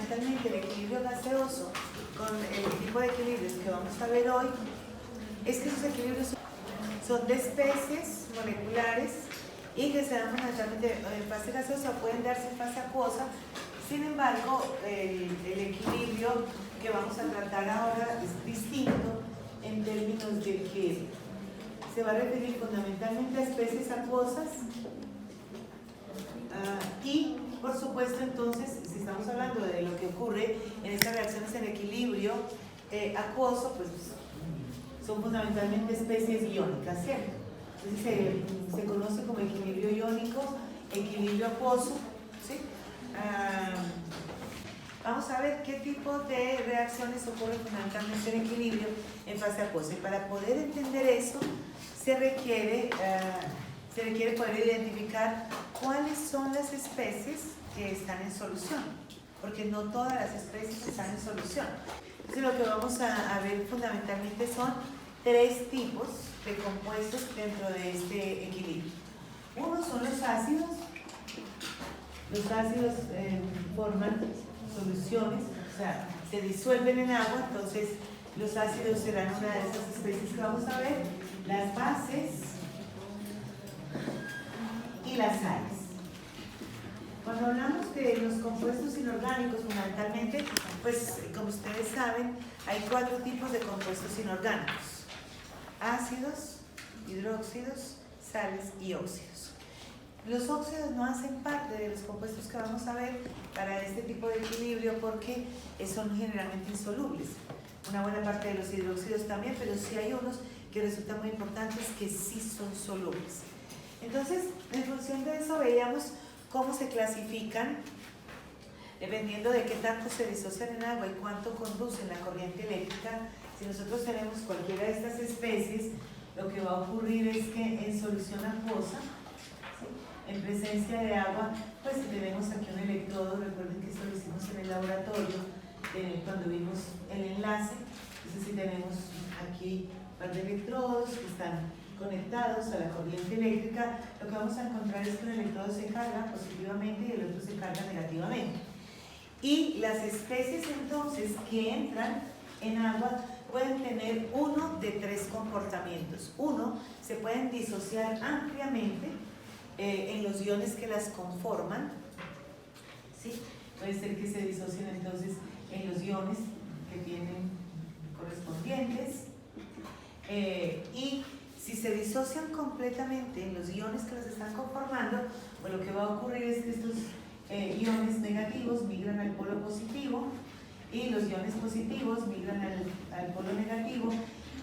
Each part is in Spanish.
fundamentalmente el equilibrio gaseoso con el tipo de equilibrios que vamos a ver hoy es que esos equilibrios son de especies moleculares y que se dan fundamentalmente en fase gaseosa, pueden darse en fase acuosa. Sin embargo, el equilibrio que vamos a tratar ahora es distinto en términos de que se va a referir fundamentalmente a especies acuosas y, por supuesto, entonces, si estamos hablando de lo que ocurre en estas reacciones en equilibrio acuoso, pues son fundamentalmente especies iónicas, ¿cierto? Entonces se conoce como equilibrio iónico, equilibrio acuoso, ¿sí? Vamos a ver qué tipo de reacciones ocurren fundamentalmente en equilibrio en fase acuosa. Y para poder entender eso, se requiere poder identificar cuáles son las especies que están en solución, porque no todas las especies están en solución. Entonces lo que vamos a ver fundamentalmente son tres tipos de compuestos dentro de este equilibrio. Uno son los ácidos. Los ácidos forman soluciones, o sea, se disuelven en agua, entonces los ácidos serán una de esas especies que vamos a ver, las bases y las sales. Cuando hablamos de los compuestos inorgánicos, fundamentalmente, pues como ustedes saben, hay cuatro tipos de compuestos inorgánicos: ácidos, hidróxidos, sales y óxidos. Los óxidos no hacen parte de los compuestos que vamos a ver para este tipo de equilibrio porque son generalmente insolubles. Una buena parte de los hidróxidos también, pero sí hay unos que resultan muy importantes que sí son solubles. Entonces, en función de eso veíamos cómo se clasifican dependiendo de qué tanto se disocian en agua y cuánto conducen la corriente eléctrica. Si nosotros tenemos cualquiera de estas especies, lo que va a ocurrir es que en solución acuosa, en presencia de agua, pues tenemos aquí un electrodo. Recuerden que esto lo hicimos en el laboratorio cuando vimos el enlace. Entonces, si tenemos aquí un par de electrodos que están conectados a la corriente eléctrica, lo que vamos a encontrar es que un electrodo se carga positivamente y el otro se carga negativamente. Y las especies entonces que entran en agua pueden tener uno de tres comportamientos. Uno, se pueden disociar ampliamente en los iones que las conforman, ¿sí? Puede ser que se disocien entonces en los iones que tienen correspondientes y si se disocian completamente en los iones que las están conformando, pues lo que va a ocurrir es que estos iones negativos migran al polo positivo y los iones positivos migran al polo negativo,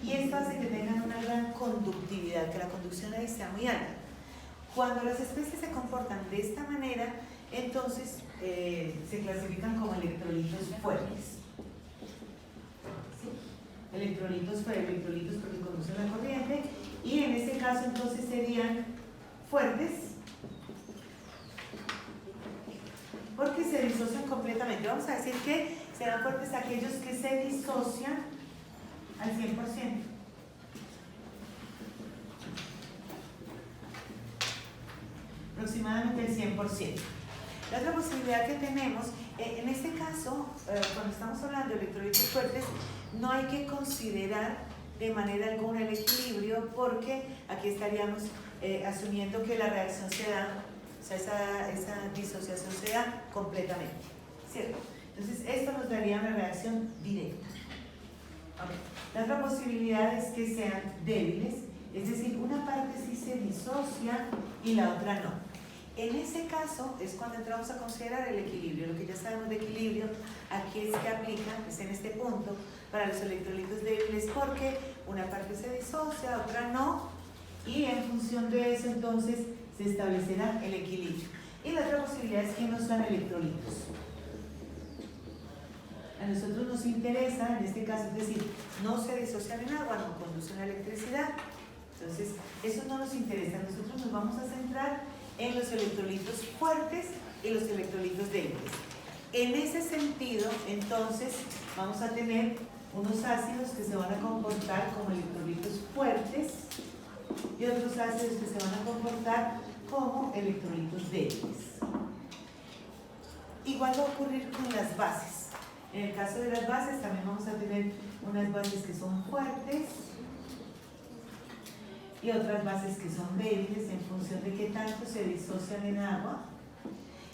y esto hace que tengan una gran conductividad, que la conducción ahí sea muy alta. Cuando las especies se comportan de esta manera, entonces se clasifican como electrolitos fuertes. ¿Sí? Electrolitos porque conducen la corriente, y en este caso entonces serían fuertes porque se disocian completamente. Vamos a decir que serán fuertes aquellos que se disocian al 100%. Aproximadamente el 100%. La otra posibilidad que tenemos, en este caso, cuando estamos hablando de electrolitos fuertes, no hay que considerar de manera alguna el equilibrio, porque aquí estaríamos asumiendo que la reacción se da, o sea, esa disociación se da completamente, ¿cierto? Entonces, esto nos daría una reacción directa. Okay. La otra posibilidad es que sean débiles, es decir, una parte sí se disocia y la otra no. En ese caso es cuando entramos a considerar el equilibrio. Lo que ya sabemos de equilibrio, aquí es que aplica, es en este punto, para los electrolitos débiles, porque una parte se disocia, otra no, y en función de eso entonces se establecerá el equilibrio. Y la otra posibilidad es que no sean electrolitos. A nosotros nos interesa, en este caso, es decir, no se disocian en agua, no conducen a electricidad. Entonces, eso no nos interesa. Nosotros nos vamos a centrar en los electrolitos fuertes y los electrolitos débiles. En ese sentido, entonces, vamos a tener unos ácidos que se van a comportar como electrolitos fuertes y otros ácidos que se van a comportar como electrolitos débiles. Igual va a ocurrir con las bases. En el caso de las bases también vamos a tener unas bases que son fuertes y otras bases que son débiles en función de qué tanto se disocian en agua.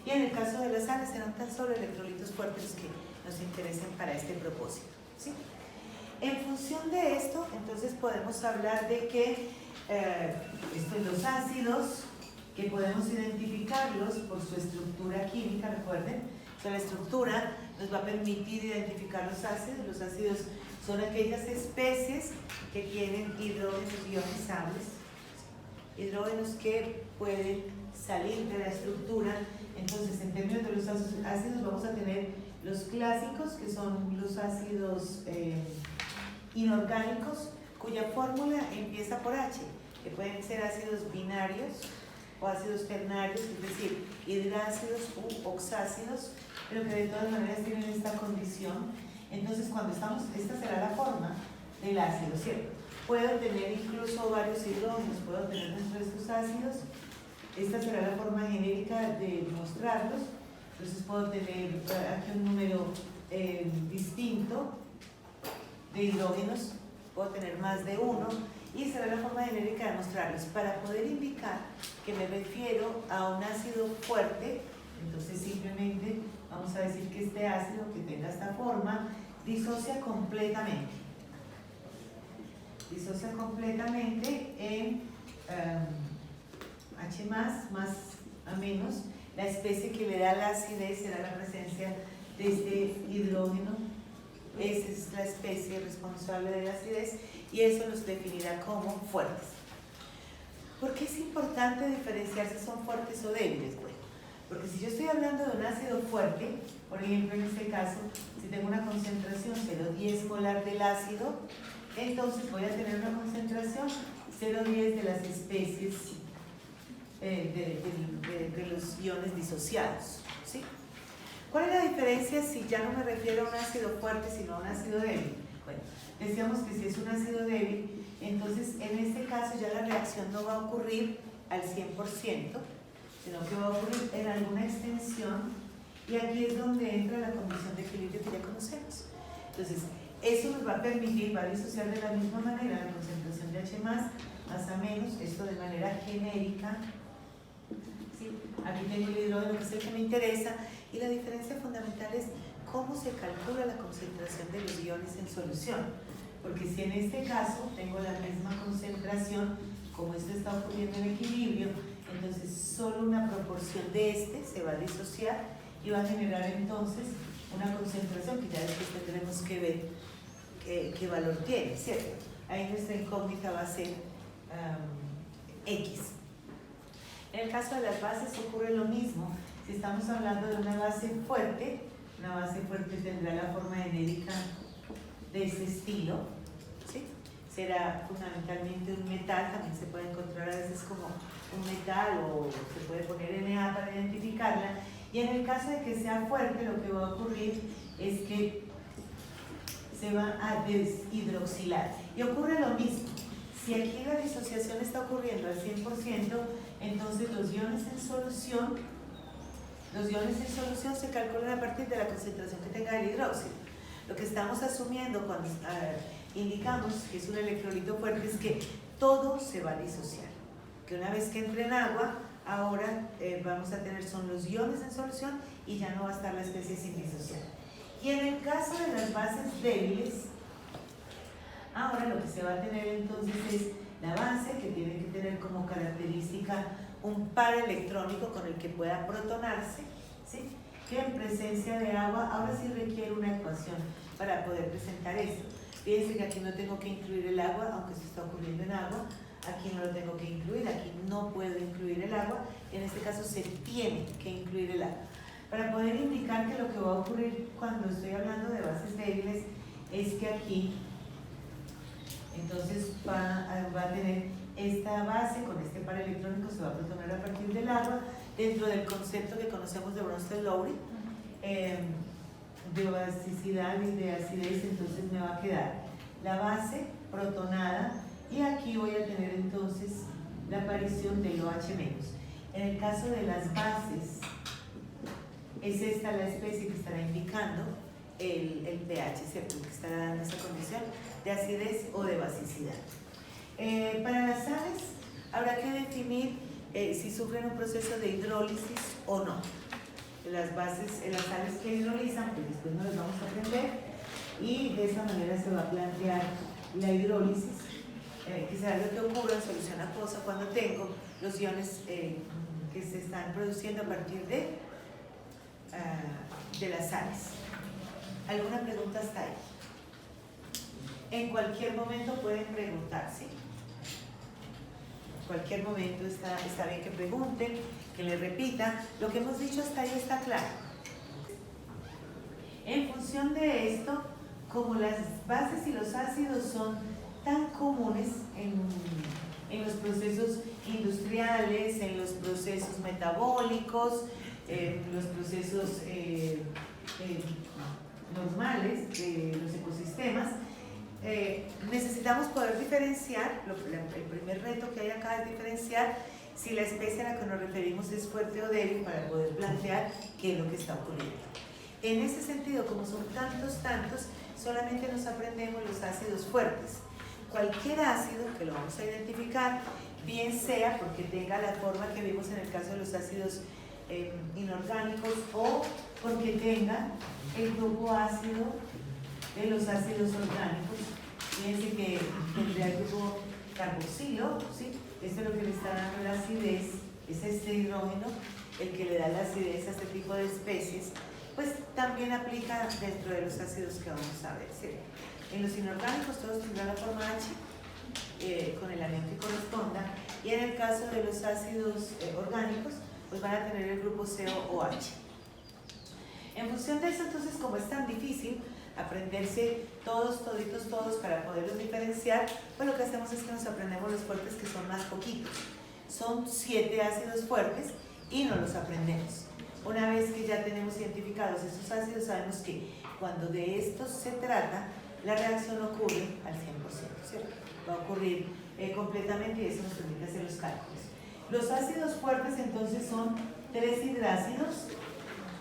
Y en el caso de las sales serán tan solo electrolitos fuertes los que nos interesen para este propósito, ¿sí? En función de esto, entonces podemos hablar de que los ácidos, que podemos identificarlos por su estructura química, recuerden, o sea, la estructura nos va a permitir identificar los ácidos. Los ácidos son aquellas especies que tienen hidrógenos ionizables, hidrógenos que pueden salir de la estructura. Entonces, en términos de los ácidos, vamos a tener los clásicos, que son los ácidos inorgánicos, cuya fórmula empieza por H, que pueden ser ácidos binarios o ácidos ternarios, es decir, hidrácidos u oxácidos, pero que de todas maneras tienen esta condición. Entonces, cuando estamos, esta será la forma del ácido, ¿cierto? Puedo tener incluso varios hidrógenos, puedo tener dentro de estos ácidos. Esta será la forma genérica de mostrarlos. Entonces puedo tener aquí un número distinto de hidrógenos, puedo tener más de uno, y será la forma genérica de mostrarlos. Para poder indicar que me refiero a un ácido fuerte, entonces simplemente vamos a decir que este ácido que tenga esta forma disocia completamente. Disocia completamente en H más a menos. La especie que le da la acidez será la presencia de este hidrógeno. Esa es la especie responsable de la acidez y eso los definirá como fuertes. ¿Por qué es importante diferenciar si son fuertes o débiles? Bueno, porque si yo estoy hablando de un ácido fuerte, por ejemplo en este caso, si tengo una concentración 0,10 molar del ácido, entonces voy a tener una concentración 0,10 de las especies de los iones disociados, ¿sí? ¿Cuál es la diferencia si ya no me refiero a un ácido fuerte sino a un ácido débil? Bueno, decíamos que si es un ácido débil, entonces en este caso ya la reacción no va a ocurrir al 100%, sino que va a ocurrir en alguna extensión, y aquí es donde entra la condición de equilibrio que ya conocemos. Entonces, eso nos va a permitir, va a disociar de la misma manera la concentración de H más a menos, esto de manera genérica. ¿Sí? Aquí tengo el hidrógeno que es el que me interesa, y la diferencia fundamental es cómo se calcula la concentración de los iones en solución. Porque si en este caso tengo la misma concentración, como esto está ocurriendo en equilibrio, entonces solo una proporción de este se va a disociar y va a generar entonces una concentración que ya después tendremos que ver qué valor tiene, ¿cierto? Ahí nuestra incógnita va a ser X. En el caso de las bases ocurre lo mismo. Si estamos hablando de una base fuerte tendrá la forma genérica de ese estilo, ¿sí? Será fundamentalmente un metal, también se puede encontrar a veces como un metal o se puede poner Na para identificarla. Y en el caso de que sea fuerte, lo que va a ocurrir es que se va a deshidroxilar. Y ocurre lo mismo. Si aquí la disociación está ocurriendo al 100%, entonces los iones en solución se calculan a partir de la concentración que tenga el hidróxido. Lo que estamos asumiendo cuando indicamos que es un electrolito fuerte es que todo se va a disociar. Que una vez que entre en agua, ahora vamos a tener son los iones en solución y ya no va a estar la especie sin disociar. Y en el caso de las bases débiles, ahora lo que se va a tener entonces es la base, que tiene que tener como característica un par electrónico con el que pueda protonarse, ¿sí? Que en presencia de agua ahora sí requiere una ecuación para poder presentar esto. Fíjense que aquí no tengo que incluir el agua, aunque se está ocurriendo en agua. Aquí no lo tengo que incluir, aquí no puedo incluir el agua, en este caso se tiene que incluir el agua. Para poder indicar que lo que va a ocurrir cuando estoy hablando de bases débiles es que aquí entonces va a tener esta base con este par electrónico, se va a protonar a partir del agua, dentro del concepto que conocemos de Bronsted-Lowry, de basicidad y de acidez. Entonces me va a quedar la base protonada y aquí voy a tener entonces la aparición del OH-. En el caso de las bases es esta la especie que estará indicando el pH, ¿cierto? Que estará dando esa condición de acidez o de basicidad. Para las sales habrá que definir si sufren un proceso de hidrólisis o no. Las sales que hidrolizan, pues después no las vamos a aprender, y de esa manera se va a plantear la hidrólisis, que será lo que ocurre en solución acuosa cuando tengo los iones que se están produciendo a partir de las sales. ¿Alguna pregunta hasta ahí? En cualquier momento pueden preguntar, ¿sí? En cualquier momento está bien que pregunten, que le repitan. Lo que hemos dicho hasta ahí está claro. En función de esto, como las bases y los ácidos son tan comunes en los procesos industriales, en los procesos metabólicos, en los procesos normales de los ecosistemas, necesitamos poder diferenciar. El primer reto que hay acá es diferenciar si la especie a la que nos referimos es fuerte o débil para poder plantear qué es lo que está ocurriendo. En ese sentido, como son tantos, solamente nos aprendemos los ácidos fuertes. Cualquier ácido que lo vamos a identificar, bien sea porque tenga la forma que vimos en el caso de los ácidos inorgánicos, o porque tenga el grupo ácido de los ácidos orgánicos. Fíjense que tendría el grupo carboxilo, ¿sí? Esto es lo que le está dando la acidez, es este hidrógeno el que le da la acidez a este tipo de especies. Pues también aplica dentro de los ácidos que vamos a ver, ¿sí? En los inorgánicos todos tendrán la forma H con el anión que corresponda, y en el caso de los ácidos orgánicos pues van a tener el grupo CO o H. En función de eso, entonces, como es tan difícil aprenderse todos para poderlos diferenciar, pues lo que hacemos es que nos aprendemos los fuertes, que son más poquitos. Son 7 ácidos fuertes y nos los aprendemos. Una vez que ya tenemos identificados esos ácidos, sabemos que cuando de estos se trata, la reacción ocurre al 100%, ¿cierto? Va a ocurrir completamente, y eso nos permite hacer los cálculos. Los ácidos fuertes entonces son 3 hidrácidos,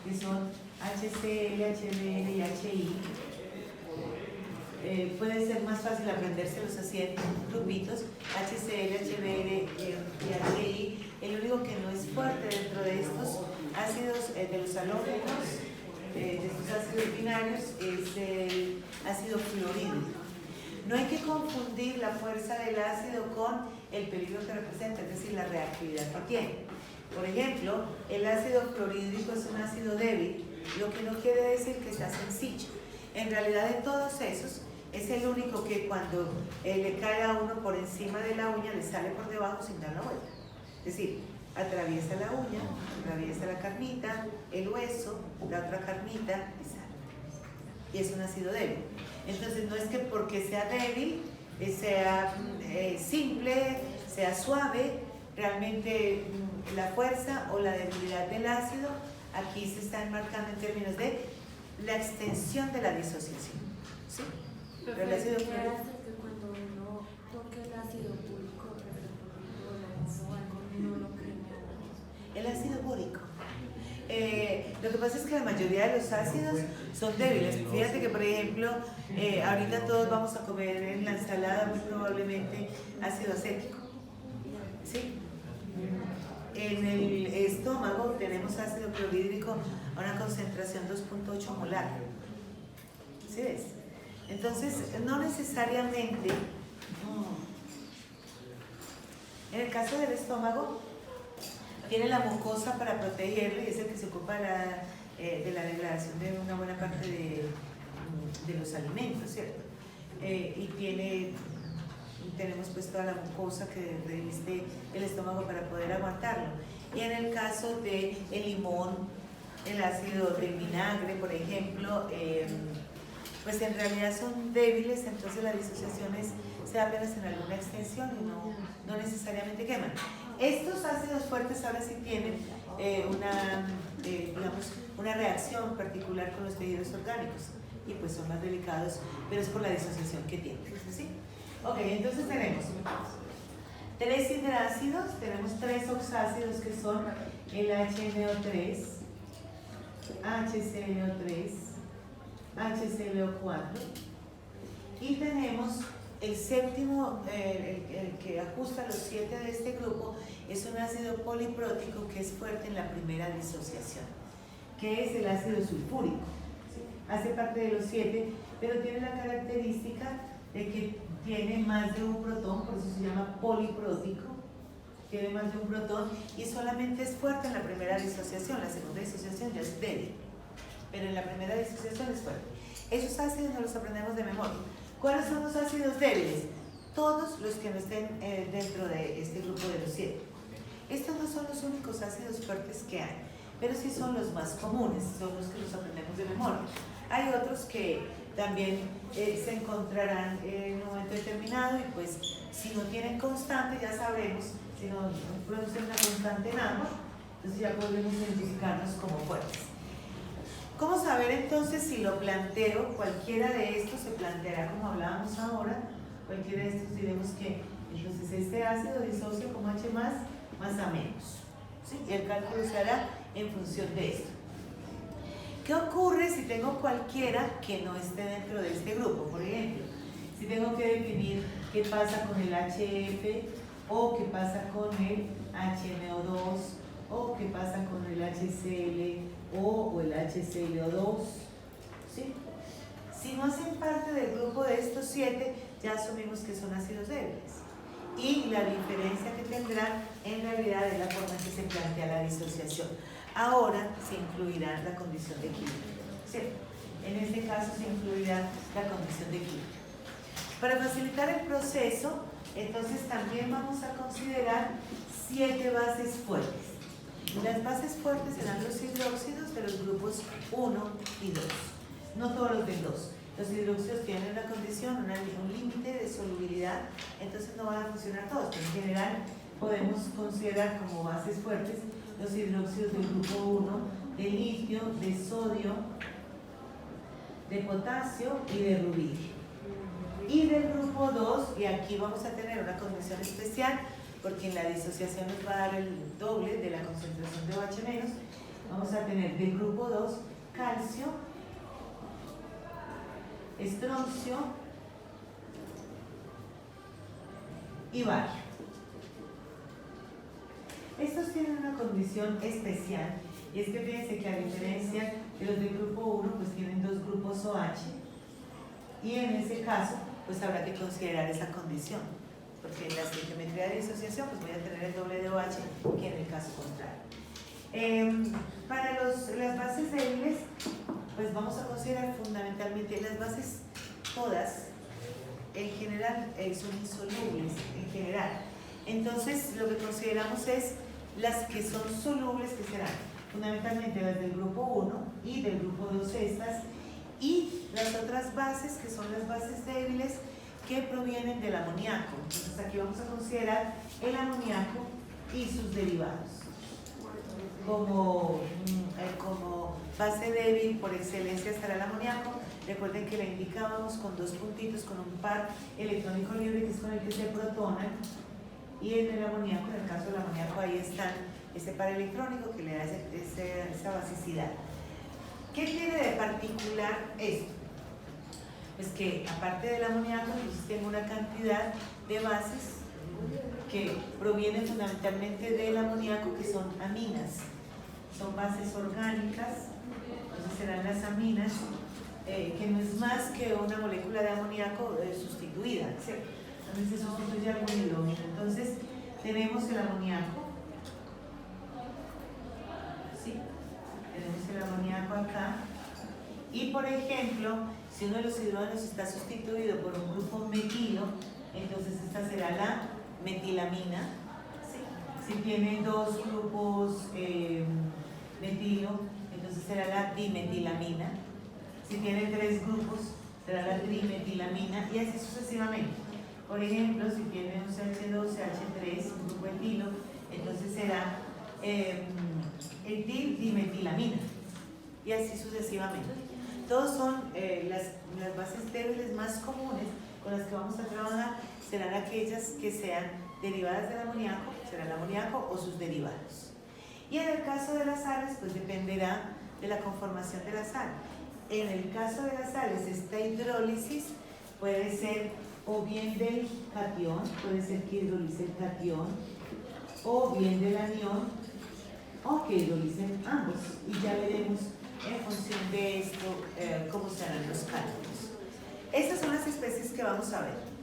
que son HCl, HBr y HI. Puede ser más fácil aprendérselos así en grupitos, HCl, HBr y HI. El único que no es fuerte dentro de estos ácidos, de los halógenos, de estos ácidos binarios, es el ácido fluorhídrico. No hay que confundir la fuerza del ácido con el peligro que representa, es decir, la reactividad que tiene. Por ejemplo, el ácido fluorhídrico es un ácido débil, lo que no quiere decir que sea sencillo. En realidad, de todos esos, es el único que cuando le cae a uno por encima de la uña, le sale por debajo sin dar la vuelta. Es decir, atraviesa la uña, atraviesa la carnita, el hueso, la otra carnita y sale. Y es un ácido débil. Entonces, no es que porque sea débil, sea simple, sea suave, realmente la fuerza o la debilidad del ácido aquí se está enmarcando en términos de la extensión de la disociación, ¿sí? Pero el ácido fluorhídrico, que cuando uno toque el ácido bórico, no lo crema. el ácido bórico. Lo que pasa es que la mayoría de los ácidos son débiles. Fíjate que, por ejemplo, ahorita todos vamos a comer en la ensalada muy probablemente ácido acético, ¿sí? En el estómago tenemos ácido clorhídrico a una concentración 2.8 molar. ¿Sí ves? Entonces, no necesariamente. En el caso del estómago, tiene la mucosa para protegerlo, y es el que se ocupa de la degradación de una buena parte de los alimentos, ¿cierto? Y tenemos pues toda la mucosa que reviste el estómago para poder aguantarlo. Y en el caso del limón, el ácido del vinagre, por ejemplo, pues en realidad son débiles, entonces las disociaciones se dan apenas en alguna extensión y no necesariamente queman. Estos ácidos fuertes ahora sí tienen una reacción particular con los tejidos orgánicos, y pues son más delicados, pero es por la disociación que tienen, ¿sí? Ok, entonces tenemos 3 hidrácidos, tenemos 3 oxácidos que son el HNO3, HClO3, HClO4, y tenemos el séptimo, el que ajusta los 7 de este grupo, es un ácido poliprótico que es fuerte en la primera disociación, que es el ácido sulfúrico. ¿Sí? Hace parte de los 7, pero tiene la característica de que tiene más de un protón, por eso se llama poliprótico, tiene más de un protón y solamente es fuerte en la primera disociación, la segunda disociación ya es débil, pero en la primera disociación es fuerte. Esos ácidos no los aprendemos de memoria. ¿Cuáles son los ácidos débiles? Todos los que no estén dentro de este grupo de los 7. Estos no son los únicos ácidos fuertes que hay, pero sí son los más comunes, son los que los aprendemos de memoria. Hay otros que también se encontrarán en un momento determinado y pues si no tienen constante ya sabremos, si no producen una constante en ambos, entonces ya podemos identificarlos como fuertes. ¿Cómo saber entonces si lo planteo? Cualquiera de estos se planteará como hablábamos ahora, cualquiera de estos diremos que entonces este ácido disocia como H más A menos, ¿sí? Y el cálculo se hará en función de esto. ¿Qué ocurre si tengo cualquiera que no esté dentro de este grupo? Por ejemplo, si tengo que definir qué pasa con el HF o qué pasa con el HNO2 o qué pasa con el HCl o el HClO2, ¿sí? Si no hacen parte del grupo de estos 7, ya asumimos que son ácidos débiles. Y la diferencia que tendrán en realidad es la forma en que se plantea la disociación. Ahora se incluirá la condición de equilibrio, ¿cierto? En este caso se incluirá la condición de equilibrio. Para facilitar el proceso, entonces también vamos a considerar 7 bases fuertes. Las bases fuertes serán los hidróxidos de los grupos 1 y 2, no todos los del 2. Los hidróxidos tienen una condición, un límite de solubilidad, entonces no van a funcionar todos, pero en general podemos considerar como bases fuertes los hidróxidos del grupo 1, de litio, de sodio, de potasio y de rubidio. Y del grupo 2, y aquí vamos a tener una condición especial, porque en la disociación nos va a dar el doble de la concentración de OH-, vamos a tener del grupo 2 calcio, estroncio y bario. Estos tienen una condición especial, y es que fíjense que a diferencia de los del grupo 1, pues tienen 2 grupos OH, y en ese caso, pues habrá que considerar esa condición, porque en la estequiometría de disociación, pues voy a tener el doble de OH que en el caso contrario. Para las bases débiles, pues vamos a considerar fundamentalmente las bases, todas, en general, son insolubles, en general. Entonces, lo que consideramos es las que son solubles, que serán fundamentalmente las del grupo 1 y del grupo 2 estas, y las otras bases, que son las bases débiles, que provienen del amoníaco. Entonces, aquí vamos a considerar el amoníaco y sus derivados. Como base débil por excelencia estará el amoníaco. Recuerden que la indicábamos con 2 puntitos, con un par electrónico libre, que es con el que se protonan, y en el amoníaco, en el caso del amoníaco, ahí está ese par electrónico que le da esa basicidad. ¿Qué tiene de particular esto? Pues que aparte del amoníaco, entonces tengo una cantidad de bases que provienen fundamentalmente del amoníaco, que son aminas. Son bases orgánicas, entonces serán las aminas, que no es más que una molécula de amoníaco sustituida, ¿cierto? Entonces se sustituye algún hidrógeno. Entonces tenemos el amoníaco, ¿sí? Tenemos el amoníaco acá, y por ejemplo, si uno de los hidrógenos está sustituido por un grupo metilo, entonces esta será la metilamina, ¿sí? Si tiene 2 grupos metilo, entonces será la dimetilamina. Si tiene 3 grupos, será la trimetilamina, y así sucesivamente. Por ejemplo, si tiene un CH2, CH3, un grupo etilo, entonces será etil-dimetilamina, y así sucesivamente. Todos son las bases débiles más comunes con las que vamos a trabajar, serán aquellas que sean derivadas del amoníaco, será el amoníaco o sus derivados. Y en el caso de las sales, pues dependerá de la conformación de la sal. En el caso de las sales, esta hidrólisis puede ser o bien del catión, puede ser que hidrolice el catión, o bien del anión, o que hidrolicen ambos. Y ya veremos en función de esto cómo se harán los cálculos. Estas son las especies que vamos a ver.